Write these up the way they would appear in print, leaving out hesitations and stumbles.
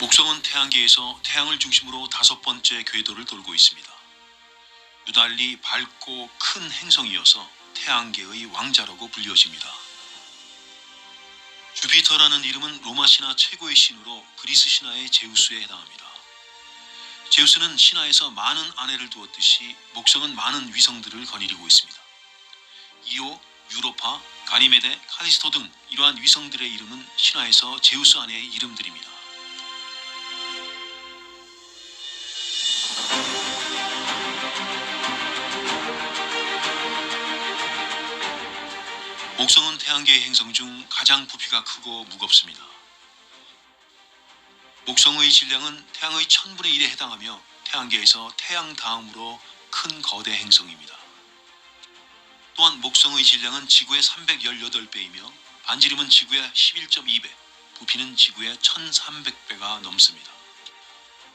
목성은 태양계에서 태양을 중심으로 5번째 궤도를 돌고 있습니다. 유달리 밝고 큰 행성이어서 태양계의 왕자라고 불려집니다. 주피터라는 이름은 로마 신화 최고의 신으로 그리스 신화의 제우스에 해당합니다. 제우스는 신화에서 많은 아내를 두었듯이 목성은 많은 위성들을 거느리고 있습니다. 이오, 유로파, 가니메데, 칼리스토 등 이러한 위성들의 이름은 신화에서 제우스 아내의 이름들입니다. 목성은 태양계의 행성 중 가장 부피가 크고 무겁습니다. 목성의 질량은 태양의 1000분의 1에 해당하며 태양계에서 태양 다음으로 큰 거대 행성입니다. 또한 목성의 질량은 지구의 318배이며 반지름은 지구의 11.2배, 부피는 지구의 1300배가 넘습니다.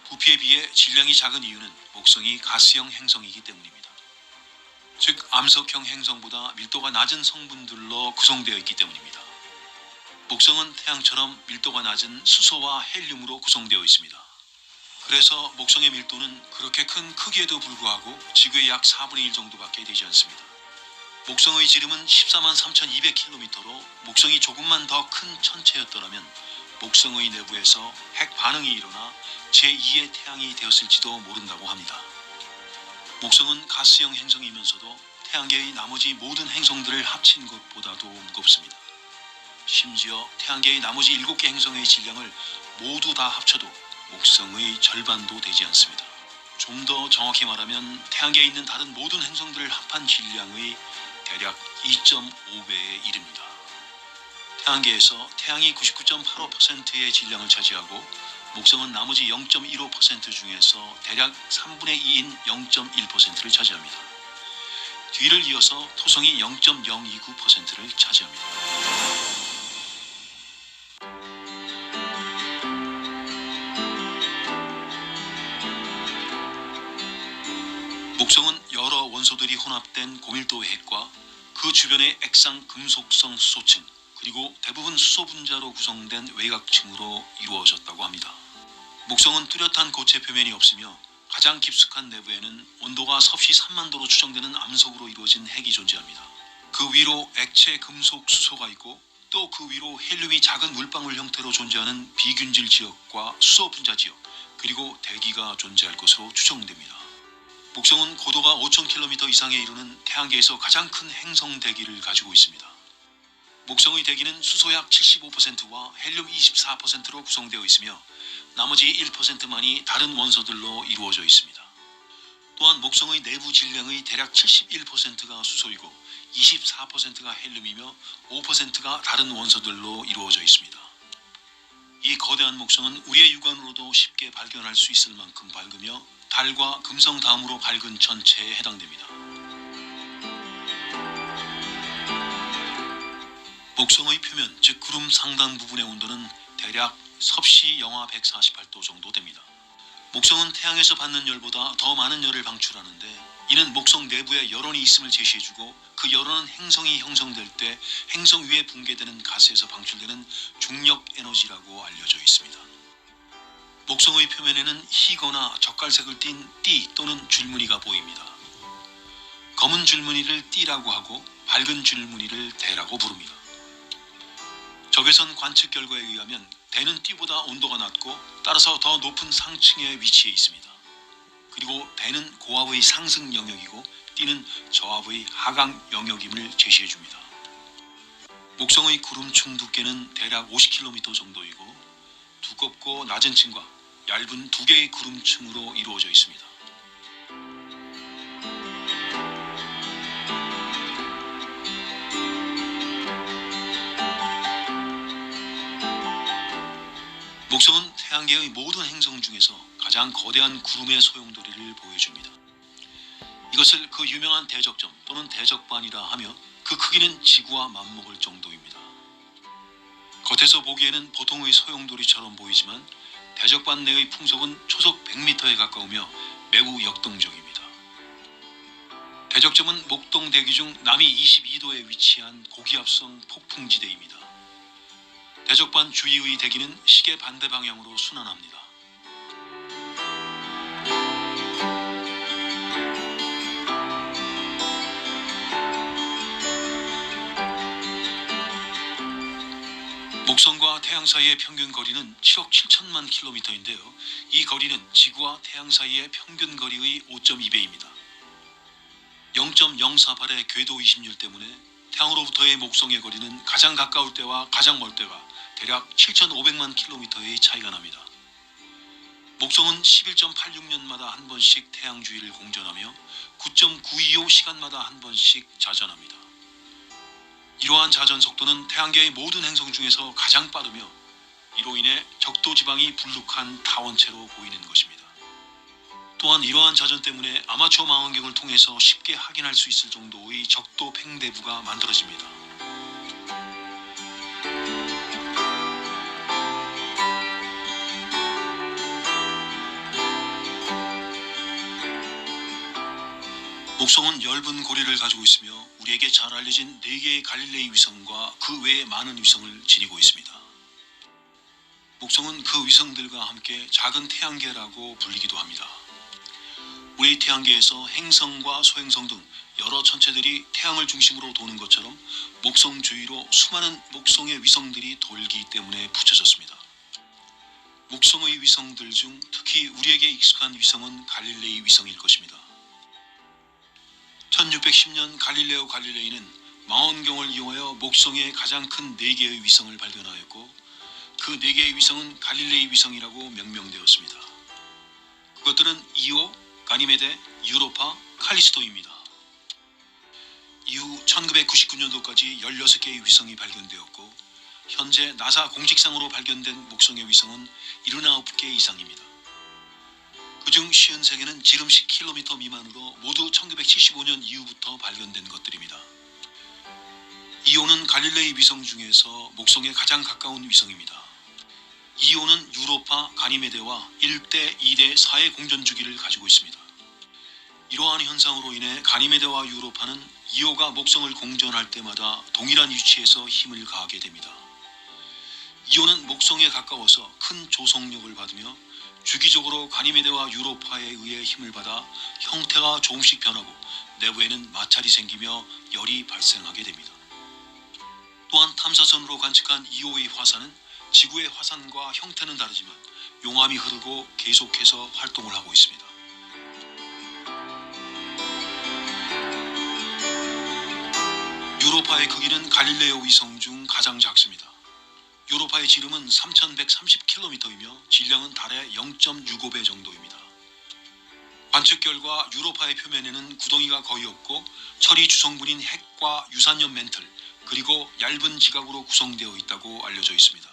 부피에 비해 질량이 작은 이유는 목성이 가스형 행성이기 때문입니다. 즉 암석형 행성보다 밀도가 낮은 성분들로 구성되어 있기 때문입니다. 목성은 태양처럼 밀도가 낮은 수소와 헬륨으로 구성되어 있습니다. 그래서 목성의 밀도는 그렇게 큰 크기에도 불구하고 지구의 약 4분의 1 정도밖에 되지 않습니다. 목성의 지름은 143,200km로 목성이 조금만 더 큰 천체였더라면 목성의 내부에서 핵 반응이 일어나 제2의 태양이 되었을지도 모른다고 합니다. 목성은 가스형 행성이면서도 태양계의 나머지 모든 행성들을 합친 것보다도 무겁습니다. 심지어 태양계의 나머지 7개 행성의 질량을 모두 다 합쳐도 목성의 절반도 되지 않습니다. 좀 더 정확히 말하면 태양계에 있는 다른 모든 행성들을 합한 질량의 대략 2.5배에 이릅니다. 태양계에서 태양이 99.85%의 질량을 차지하고 목성은 나머지 0.15% 중에서 대략 3분의 2인 0.1%를 차지합니다. 뒤를 이어서 토성이 0.029%를 차지합니다. 목성은 여러 원소들이 혼합된 고밀도 핵과 그 주변의 액상 금속성 수소층 그리고 대부분 수소 분자로 구성된 외곽층으로 이루어졌다고 합니다. 목성은 뚜렷한 고체 표면이 없으며 가장 깊숙한 내부에는 온도가 섭씨 3만 도로 추정되는 암석으로 이루어진 핵이 존재합니다. 그 위로 액체 금속 수소가 있고 또 그 위로 헬륨이 작은 물방울 형태로 존재하는 비균질 지역과 수소 분자 지역 그리고 대기가 존재할 것으로 추정됩니다. 목성은 고도가 5,000km 이상에 이르는 태양계에서 가장 큰 행성 대기를 가지고 있습니다. 목성의 대기는 수소 약 75%와 헬륨 24%로 구성되어 있으며 나머지 1%만이 다른 원소들로 이루어져 있습니다. 또한 목성의 내부 질량의 대략 71%가 수소이고 24%가 헬륨이며 5%가 다른 원소들로 이루어져 있습니다. 이 거대한 목성은 우리의 육안으로도 쉽게 발견할 수 있을 만큼 밝으며 달과 금성 다음으로 밝은 천체에 해당됩니다. 목성의 표면, 즉 구름 상단 부분의 온도는 대략 섭씨 영하 148도 정도 됩니다. 목성은 태양에서 받는 열보다 더 많은 열을 방출하는데 이는 목성 내부에 열원이 있음을 제시해주고 그 열원은 행성이 형성될 때 행성 위에 붕괴되는 가스에서 방출되는 중력 에너지라고 알려져 있습니다. 목성의 표면에는 희거나 젓갈색을 띤 띠 또는 줄무늬가 보입니다. 검은 줄무늬를 띠라고 하고 밝은 줄무늬를 대라고 부릅니다. 적외선 관측 결과에 의하면 대는 띠보다 온도가 낮고 따라서 더 높은 상층에 위치해 있습니다. 그리고 대는 고압의 상승 영역이고 띠는 저압의 하강 영역임을 제시해줍니다. 목성의 구름층 두께는 대략 50km 정도이고 두껍고 낮은 층과 얇은 2개의 구름층으로 이루어져 있습니다. 목성은 태양계의 모든 행성 중에서 가장 거대한 구름의 소용돌이를 보여줍니다. 이것을 그 유명한 대적점 또는 대적반이라 하며 그 크기는 지구와 맞먹을 정도입니다. 겉에서 보기에는 보통의 소용돌이처럼 보이지만 대적반 내의 풍속은 초속 100m에 가까우며 매우 역동적입니다. 대적점은 목동 대기 중 남위 22도에 위치한 고기압성 폭풍지대입니다. 대적반 주위의 대기는 시계 반대 방향으로 순환합니다. 목성과 태양 사이의 평균 거리는 7억 7천만 킬로미터인데요. 이 거리는 지구와 태양 사이의 평균 거리의 5.2배입니다. 0.048의 궤도 20률 때문에 태양으로부터의 목성의 거리는 가장 가까울 때와 가장 멀 때가 대략 7,500만 킬로미터의 차이가 납니다. 목성은 11.86년마다 한 번씩 태양 주위를 공전하며 9.925시간마다 한 번씩 자전합니다. 이러한 자전 속도는 태양계의 모든 행성 중에서 가장 빠르며 이로 인해 적도 지방이 불룩한 타원체로 보이는 것입니다. 또한 이러한 자전 때문에 아마추어 망원경을 통해서 쉽게 확인할 수 있을 정도의 적도 팽대부가 만들어집니다. 목성은 엷은 고리를 가지고 있으며 우리에게 잘 알려진 4개의 갈릴레이 위성과 그 외의 많은 위성을 지니고 있습니다. 목성은 그 위성들과 함께 작은 태양계라고 불리기도 합니다. 우리 태양계에서 행성과 소행성 등 여러 천체들이 태양을 중심으로 도는 것처럼 목성 주위로 수많은 목성의 위성들이 돌기 때문에 붙여졌습니다. 목성의 위성들 중 특히 우리에게 익숙한 위성은 갈릴레이 위성일 것입니다. 1610년 갈릴레오 갈릴레이는 망원경을 이용하여 목성의 가장 큰 4개의 위성을 발견하였고 그 4개의 위성은 갈릴레이 위성이라고 명명되었습니다. 그것들은 이오, 가니메데, 유로파, 칼리스토입니다. 이후 1999년도까지 16개의 위성이 발견되었고 현재 나사 공식상으로 발견된 목성의 위성은 79개 이상입니다. 그중 53개는 지름 10km 미만으로 모두 1975년 이후부터 발견된 것들입니다. 이오는 갈릴레이 위성 중에서 목성에 가장 가까운 위성입니다. 이오는 유로파, 가니메데와 1대, 2대, 4의 공전주기를 가지고 있습니다. 이러한 현상으로 인해 가니메데와 유로파는 이오가 목성을 공전할 때마다 동일한 위치에서 힘을 가하게 됩니다. 이오는 목성에 가까워서 큰 조속력을 받으며 주기적으로 가니메데와 유로파에 의해 힘을 받아 형태가 조금씩 변하고 내부에는 마찰이 생기며 열이 발생하게 됩니다. 또한 탐사선으로 관측한 이오의 화산은 지구의 화산과 형태는 다르지만 용암이 흐르고 계속해서 활동을 하고 있습니다. 유로파의 크기는 갈릴레오 위성 중 가장 작습니다. 유로파의 지름은 3,130km이며 질량은 달의 0.65배 정도입니다. 관측 결과 유로파의 표면에는 구덩이가 거의 없고 철이 주성분인 핵과 유산염 멘틀 그리고 얇은 지각으로 구성되어 있다고 알려져 있습니다.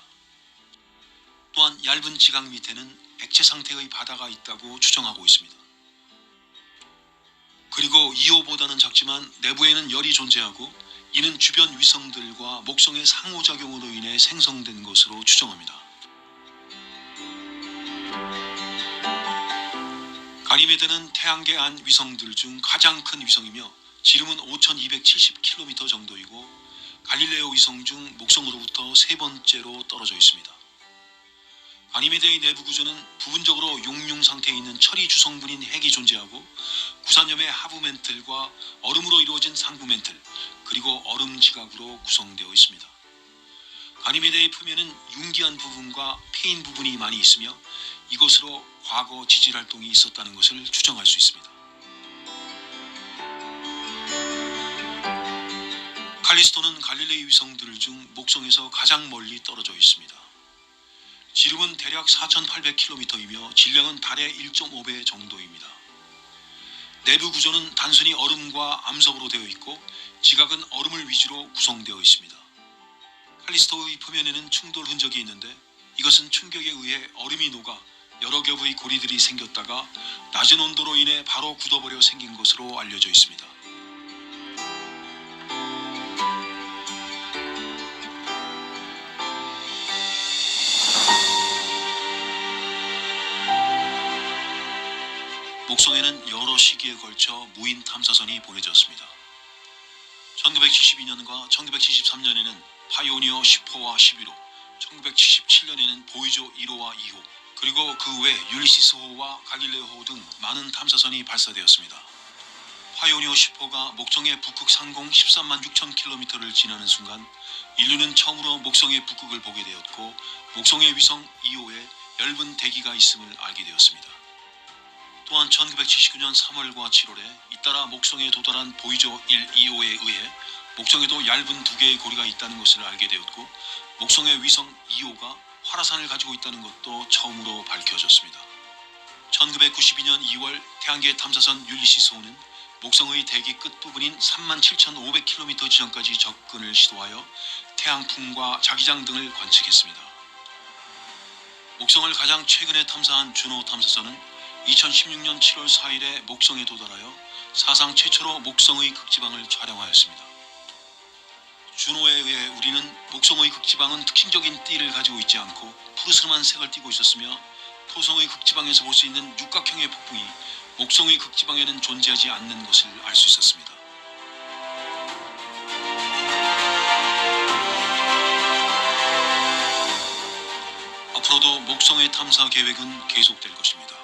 또한 얇은 지각 밑에는 액체 상태의 바다가 있다고 추정하고 있습니다. 그리고 이오보다는 작지만 내부에는 열이 존재하고 이는 주변 위성들과 목성의 상호작용으로 인해 생성된 것으로 추정합니다. 가니메데는 태양계 안 위성들 중 가장 큰 위성이며 지름은 5,270km 정도이고 갈릴레오 위성 중 목성으로부터 3번째로 떨어져 있습니다. 가니메데의 내부 구조는 부분적으로 용융 상태에 있는 철이 주성분인 핵이 존재하고 구산염의 하부 멘틀과 얼음으로 이루어진 상부 멘틀 그리고 얼음 지각으로 구성되어 있습니다. 가니메데의 표면은 융기한 부분과 패인 부분이 많이 있으며 이것으로 과거 지질 활동이 있었다는 것을 추정할 수 있습니다. 칼리스토는 갈릴레이 위성들 중 목성에서 가장 멀리 떨어져 있습니다. 지름은 대략 4,800km이며 질량은 달의 1.5배 정도입니다. 내부 구조는 단순히 얼음과 암석으로 되어 있고 지각은 얼음을 위주로 구성되어 있습니다. 칼리스토의 표면에는 충돌 흔적이 있는데 이것은 충격에 의해 얼음이 녹아 여러 겹의 고리들이 생겼다가 낮은 온도로 인해 바로 굳어버려 생긴 것으로 알려져 있습니다. 목성에는 여러 시기에 걸쳐 무인 탐사선이 보내졌습니다. 1972년과 1973년에는 파이오니어 10호와 11호, 1977년에는 보이저 1호와 2호, 그리고 그 외 율리시스호와 갈릴레오호 등 많은 탐사선이 발사되었습니다. 파이오니어 10호가 목성의 북극 상공 13만 6천 킬로미터를 지나는 순간 인류는 처음으로 목성의 북극을 보게 되었고, 목성의 위성 2호에 엷은 대기가 있음을 알게 되었습니다. 또한 1979년 3월과 7월에 잇따라 목성에 도달한 보이저 1, 2호에 의해 목성에도 얇은 두 개의 고리가 있다는 것을 알게 되었고, 목성의 위성 2호가 활화산을 가지고 있다는 것도 처음으로 밝혀졌습니다. 1992년 2월 태양계 탐사선 율리시스호는 목성의 대기 끝부분인 37,500km 지점까지 접근을 시도하여 태양풍과 자기장 등을 관측했습니다. 목성을 가장 최근에 탐사한 준호 탐사선은 2016년 7월 4일에 목성에 도달하여 사상 최초로 목성의 극지방을 촬영하였습니다. 준호에 의해 우리는 목성의 극지방은 특징적인 띠를 가지고 있지 않고 푸르스름한 색을 띠고 있었으며, 토성의 극지방에서 볼 수 있는 육각형의 폭풍이 목성의 극지방에는 존재하지 않는 것을 알 수 있었습니다. 앞으로도 목성의 탐사 계획은 계속될 것입니다.